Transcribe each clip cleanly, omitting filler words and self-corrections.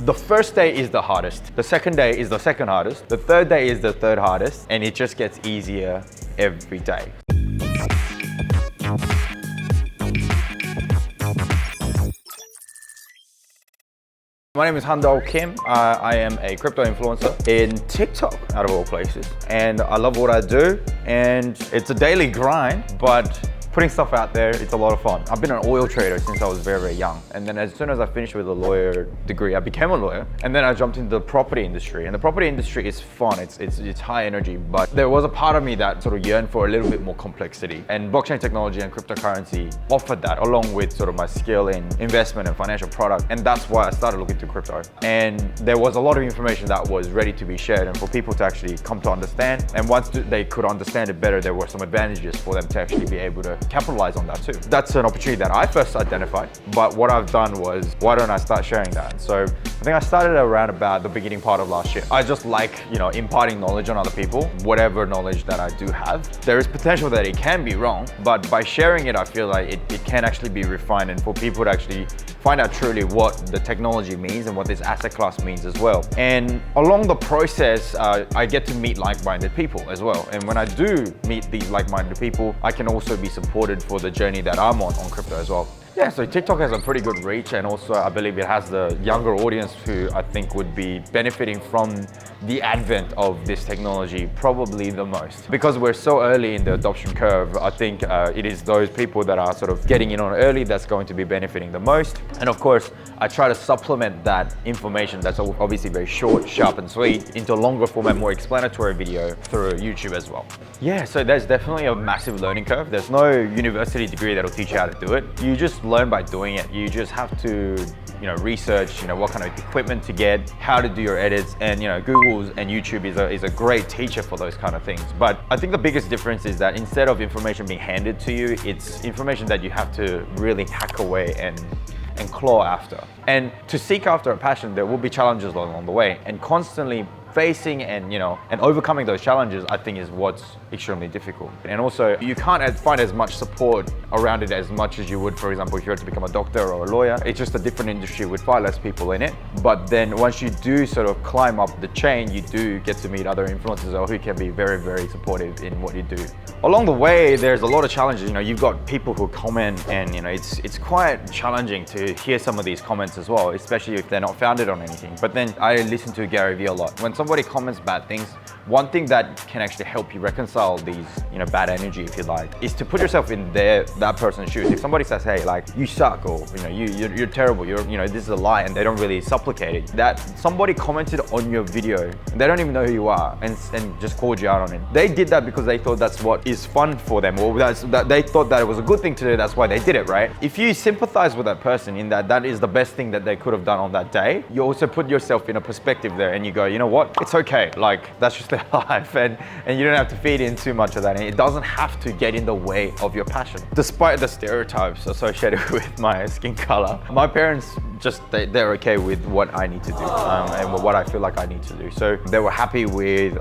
The first day is the hardest. The second day is the second hardest. The third day is the third hardest. And it just gets easier every day. My name is Han Dol Kim. I am a crypto influencer in TikTok, out of all places. And I love what I do, and it's a daily grind, but putting stuff out there, it's a lot of fun. I've been an oil trader since I was very, very young. And then as soon as I finished with a lawyer degree, I became a lawyer. And then I jumped into the property industry. And the property industry is fun, it's high energy, but there was a part of me that sort of yearned for a little bit more complexity. And blockchain technology and cryptocurrency offered that, along with sort of my skill in investment and financial product. And that's why I started looking to crypto. And there was a lot of information that was ready to be shared and for people to actually come to understand. And once they could understand it better, there were some advantages for them to actually be able to capitalize on that too. That's an opportunity that I first identified, but what I've done was, why don't I start sharing that? So I think I started around about the beginning part of last year. I just like, imparting knowledge on other people, whatever knowledge that I do have. There is potential that it can be wrong, but by sharing it, I feel like it can actually be refined and for people to actually find out truly what the technology means and what this asset class means as well. And along the process, I get to meet like-minded people as well. And when I do meet these like-minded people, I can also be supported for the journey that I'm on crypto as well. Yeah, so TikTok has a pretty good reach, and also I believe it has the younger audience who I think would be benefiting from the advent of this technology probably the most. Because we're so early in the adoption curve, I think it is those people that are sort of getting in on early that's going to be benefiting the most. And of course, I try to supplement that information that's obviously very short, sharp and sweet into a longer format, more explanatory video through YouTube as well. Yeah, so there's definitely a massive learning curve. There's no university degree that'll teach you how to do it. You just learn by doing it. You just have to research what kind of equipment to get, how to do your edits, and Google and YouTube is a great teacher for those kind of things. But I think the biggest difference is that instead of information being handed to you, it's information that you have to really hack away and claw after. And to seek after a passion, there will be challenges along the way, and constantly facing and overcoming those challenges, I think, is what's extremely difficult. And also, you can't find as much support around it as much as you would, for example, if you were to become a doctor or a lawyer. It's just a different industry with far less people in it. But then once you do sort of climb up the chain, you do get to meet other influencers who can be very, very supportive in what you do. Along the way, there's a lot of challenges. You've got people who comment, and it's quite challenging to hear some of these comments as well, especially if they're not founded on anything. But then I listen to Gary Vee a lot. When somebody comments bad things, one thing that can actually help you reconcile these, bad energy, if you like, is to put yourself in that person's shoes. If somebody says, hey, like, you suck, or you're terrible, this is a lie, and they don't really supplicate it, that somebody commented on your video, and they don't even know who you are, and just called you out on it. They did that because they thought that's what is fun for them, or that they thought that it was a good thing to do. That's why they did it, right? If you sympathize with that person in that is the best thing that they could have done on that day, you also put yourself in a perspective there, and you go, you know what? It's okay. Like, that's just their life, and you don't have to feed in too much of that, and it doesn't have to get in the way of your passion. Despite the stereotypes associated with my skin color, my parents they're okay with what I need to do and what I feel like I need to do. So they were happy with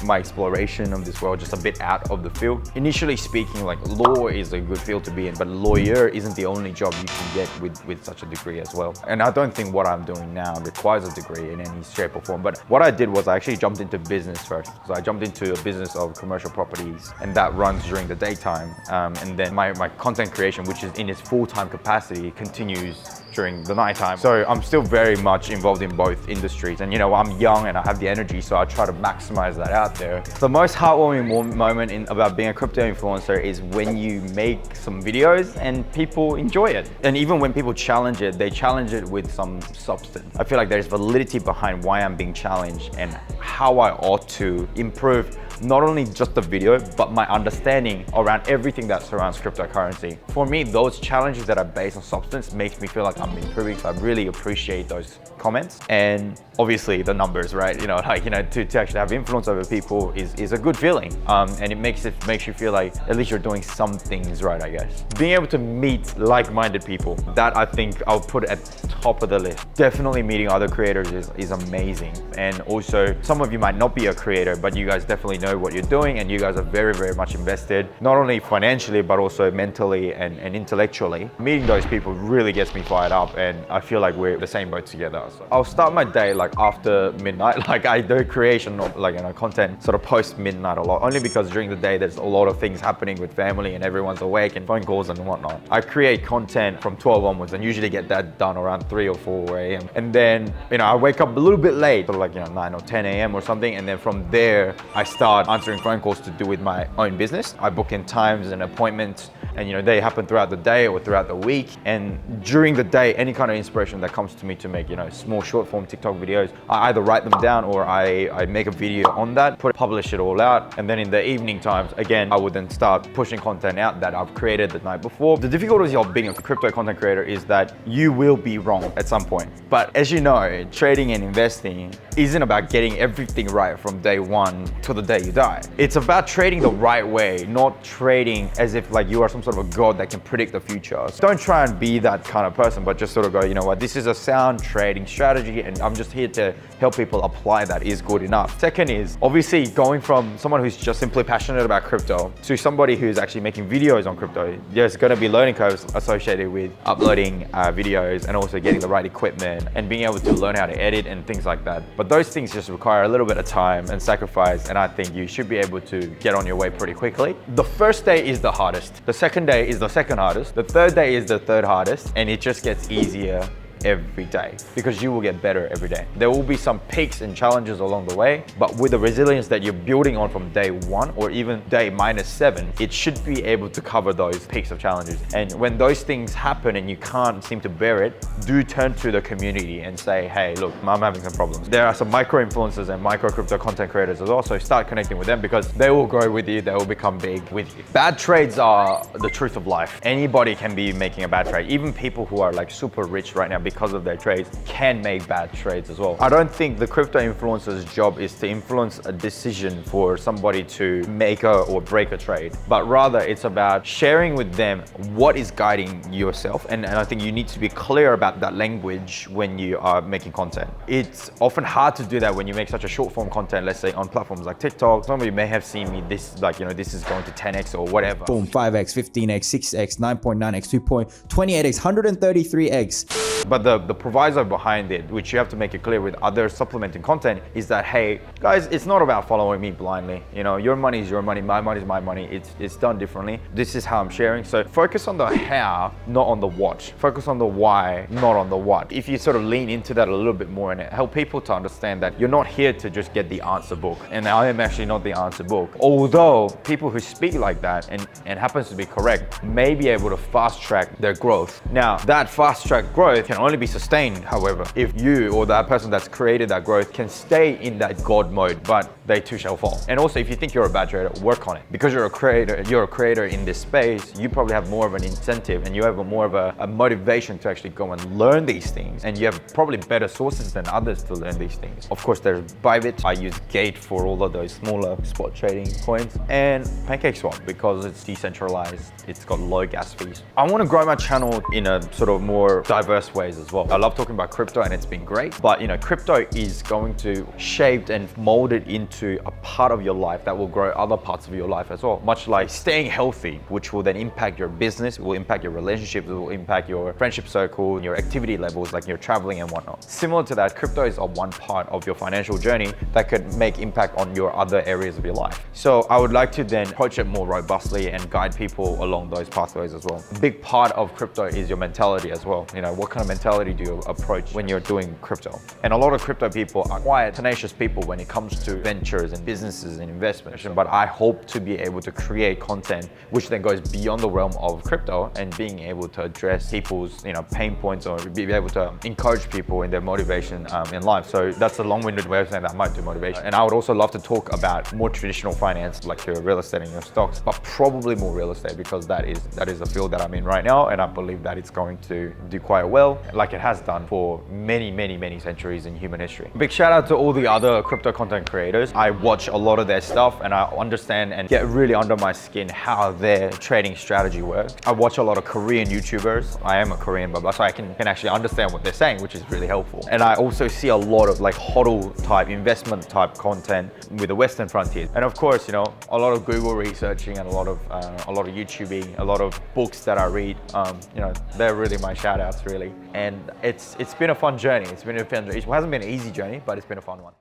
my exploration of this world, just a bit out of the field. Initially speaking, like, law is a good field to be in, but lawyer isn't the only job you can get with such a degree as well. And I don't think what I'm doing now requires a degree in any shape or form. But what I did was I actually jumped into business first. So I jumped into a business of commercial properties, and that runs during the daytime. And then my content creation, which is in its full-time capacity, continues during the nighttime. So I'm still very much involved in both industries, and I'm young and I have the energy, so I try to maximize that out there. The most heartwarming moment about being a crypto influencer is when you make some videos and people enjoy it. And even when people challenge it, they challenge it with some substance. I feel like there's validity behind why I'm being challenged and how I ought to improve not only just the video, but my understanding around everything that surrounds cryptocurrency. For me, those challenges that are based on substance makes me feel like I'm improving, so I really appreciate those comments. And obviously the numbers, right? To actually have influence over people is a good feeling. And it makes you feel like at least you're doing some things right, I guess. Being able to meet like-minded people, that I think I'll put at top of the list. Definitely meeting other creators is amazing. And also, some of you might not be a creator, but you guys definitely know know what you're doing, and you guys are very, very much invested, not only financially, but also mentally and intellectually. Meeting those people really gets me fired up, and I feel like we're the same boat together. So I'll start my day like after midnight. Like I do creation of like, content sort of post midnight a lot, only because during the day there's a lot of things happening with family and everyone's awake and phone calls and whatnot. I create content from 12 onwards and usually get that done around 3 or 4 a.m. And then, I wake up a little bit late, sort of like, 9 or 10 a.m. or something. And then from there, I start answering phone calls to do with my own business. I book in times and appointments, and they happen throughout the day or throughout the week. And during the day, any kind of inspiration that comes to me to make, small short form TikTok videos, I either write them down or I make a video on that, publish it all out. And then in the evening times, again, I would then start pushing content out that I've created the night before. The difficulty of being a crypto content creator is that you will be wrong at some point. But as you know, trading and investing isn't about getting everything right from day one to the day you die. It's about trading the right way, not trading as if like you are some sort of a god that can predict the future. So don't try and be that kind of person, but just sort of go, you know what, this is a sound trading strategy and I'm just here to help people apply that is good enough. Second is obviously going from someone who's just simply passionate about crypto to somebody who's actually making videos on crypto. There's going to be learning curves associated with uploading videos and also getting the right equipment and being able to learn how to edit and things like that. But those things just require a little bit of time and sacrifice, and I think you should be able to get on your way pretty quickly. The first day is the hardest. The second day is the second hardest. The third day is the third hardest, and it just gets easier every day because you will get better every day. There will be some peaks and challenges along the way, but with the resilience that you're building on from day one or even day -7, it should be able to cover those peaks of challenges. And when those things happen and you can't seem to bear it, do turn to the community and say, hey, look, I'm having some problems. There are some micro influencers and micro crypto content creators as well, so start connecting with them because they will grow with you, they will become big with you. Bad trades are the truth of life. Anybody can be making a bad trade. Even people who are like super rich right now because of their trades can make bad trades as well. I don't think the crypto influencer's job is to influence a decision for somebody to make or break a trade, but rather it's about sharing with them what is guiding yourself. And I think you need to be clear about that language when you are making content. It's often hard to do that when you make such a short form content, let's say on platforms like TikTok. Some of you may have seen me this, like, this is going to 10x or whatever. Boom, 5x, 15x, 6x, 9.9x, 2.28x, 133x. But the proviso behind it, which you have to make it clear with other supplementing content, is that, hey, guys, it's not about following me blindly. Your money is your money, my money is my money. It's done differently. This is how I'm sharing. So focus on the how, not on the what. Focus on the why, not on the what. If you sort of lean into that a little bit more and help people to understand that you're not here to just get the answer book. And I am actually not the answer book. Although people who speak like that and happens to be correct may be able to fast track their growth. Now, that fast track growth can only be sustained, however, if you or that person that's created that growth can stay in that God mode, but they too shall fall. And also, if you think you're a bad trader, work on it. Because you're a creator in this space, you probably have more of an incentive and you have more of a motivation to actually go and learn these things. And you have probably better sources than others to learn these things. Of course, there's Bybit. I use Gate for all of those smaller spot trading coins, and PancakeSwap because it's decentralized. It's got low gas fees. I want to grow my channel in a sort of more diverse ways as well. I love talking about crypto and it's been great, but crypto is going to shape and mold it into a part of your life that will grow other parts of your life as well. Much like staying healthy, which will then impact your business, it will impact your relationships, it will impact your friendship circle, your activity levels, like your traveling and whatnot. Similar to that, crypto is a one part of your financial journey that could make impact on your other areas of your life. So I would like to then approach it more robustly and guide people along those pathways as well. A big part of crypto is your mentality as well. What kind of mentality do you approach when you're doing crypto? And a lot of crypto people are quite tenacious people when it comes to ventures and businesses and investments. But I hope to be able to create content which then goes beyond the realm of crypto and being able to address people's pain points or be able to encourage people in their motivation in life. So that's a long-winded way of saying that I might do motivation. And I would also love to talk about more traditional finance, like your real estate and your stocks, but probably more real estate because that is a field that I'm in right now, and I believe that it's going to do quite well, like it has done for many centuries in human history. Big shout out to all the other crypto content creators. I watch a lot of their stuff and I understand and get really under my skin how their trading strategy works. I watch a lot of Korean YouTubers. I am a Korean, but so I can actually understand what they're saying, which is really helpful. And I also see a lot of like hodl type, investment type content with the Western frontier. And of course, you know, a lot of Google researching and a lot of YouTubing, a lot of books that I read. You know, they're really my shout outs really. And it's been a fun journey. It hasn't been an easy journey, but it's been a fun one.